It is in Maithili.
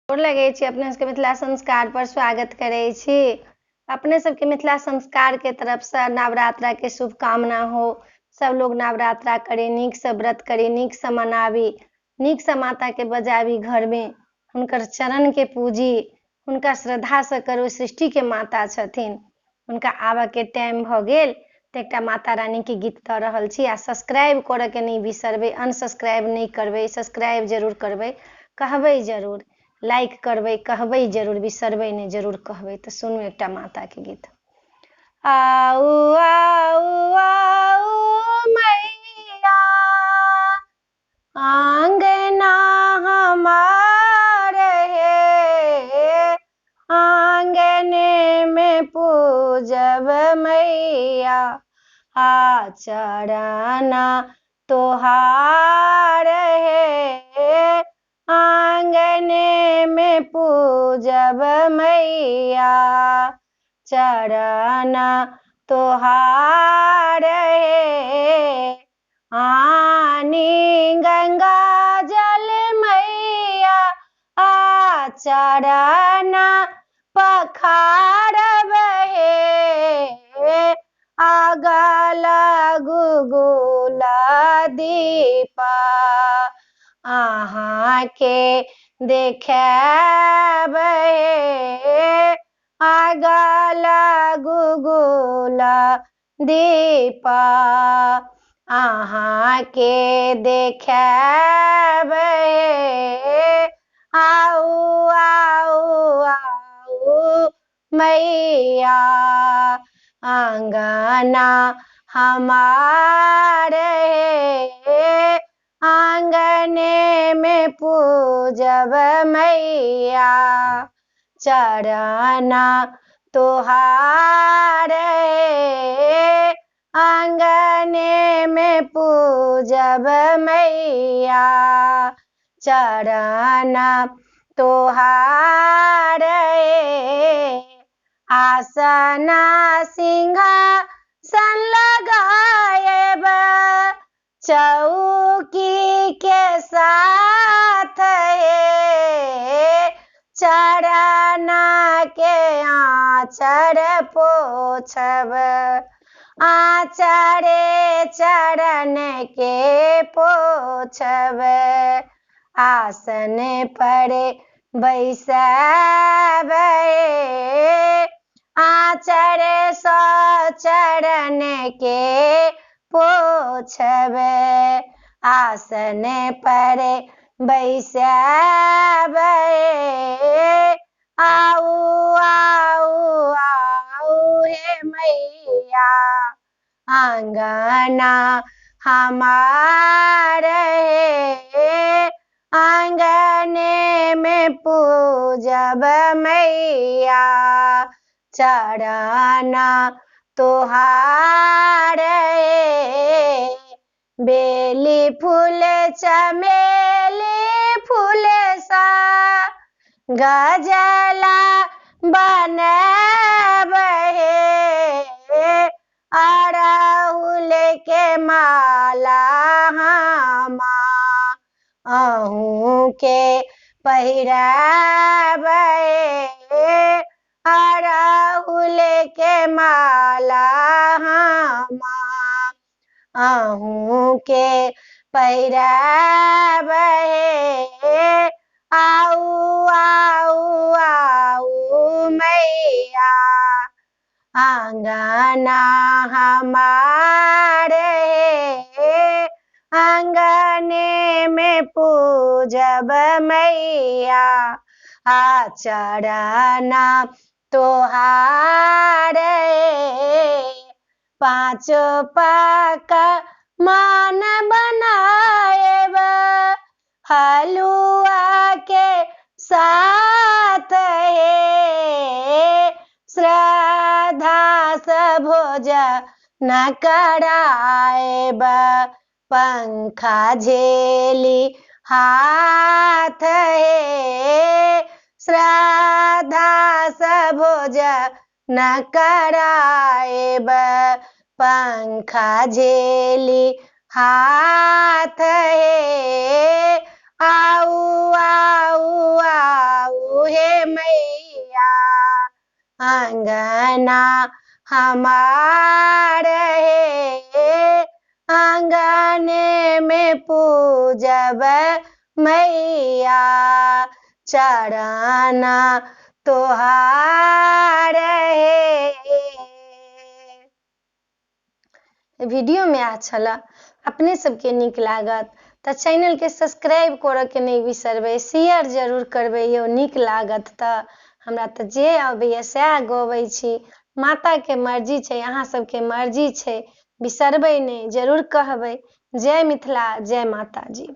गोर लगै छी, अपने सबके मिथिला संस्कार पर स्वागत करै छी। अपने सबके मिथिला संस्कार के तरफ से नवरात्रा के शुभकामना हो। सब लोग नवरात्रा करे, नीक से व्रत करे, नीक से मनाबी, नीक से माता के बजाबी घर में, हुनकर चरण के पूजी, हुनका श्रद्धा से करू। सृष्टि के माता छथिन, हुनका आबऽ के टाइम भ गेल त एकटा माता रानी के गीत द रहल छी। आ सब्सक्राइब करऽ के नहीं बिसरबै, अनसब्सक्राइब नहीं करबै, सब्सक्राइब जरूर करबै, कहबै जरूर, लाइक करबै, कहबै जरूर, बिसरबै नहीं, जरूर कहबै। तो सुनू एकटा माता के गीत। आऊ आऊ आऊ मैया, आंगना हमार है, आंगने में पूजब मैया, चरना तोहार है, आंगने में पूजब मैया, चरना तोहार है। आनी गंगा जल मैया, चरना पखारब है, अगल गुगुल दीपा, अहाँ के देखेब हे, अगल गुगुल दीपा, अहाँ के देखेब हे। आऊ आऊ आऊ मैया, आंगना हमार है, आंगने में पूजब मैया, चरना तोहार है, आंगने में पूजब मैया, चरना तोहार है। आसना सिंहासन लगाएब, चौकी के साथ है, चरना के आँचर पोछब, आँचरे चरण के पोछब, आसन पर बैसब हे, आँचर सँ चरण के पोछब, आसन पर बैसब हे। आऊ आऊ आऊ हे मैया, आंगना हमार है, आंगने में पूजब मैया, चरना तोहार है। बेली फूल चमेली फूल सा गजला बनब हे, अड़हुल के माला हमा अहूँ के पहिराब हे, अड़हुल के माला हमा अहूँ के पहिराब हे। आऊ आऊ आऊ मैया, आंगना हमार है, आंगने में पूजब मैया, चरना तोहार है। पाँचो पकवान बनाएब, हलुआ के साथ है, श्रद्धा से भोजन कराएब, पंखा झेली हाथ है, श्रद्धा से भोजन कराएब, पंखा झेली हाथ है। आऊ आऊ आऊ अंगना हमार है, आंगने में पूजब मैया, चरण तोहार है। वीडियो में अच्छा अपने सबके नीक लागत तो चैनल के सब्सक्राइब करऽ के नहीं बिसरबै, शेयर जरूर करबै यौ, नीक लागत तो। हमरा तो जे अबैया सएह गबै छी, माता के मर्जी छै, अहाँ सबके मर्जी छै, बिसरबै नहीं, जरूर कहबै। जय मिथिला, जय माता जी।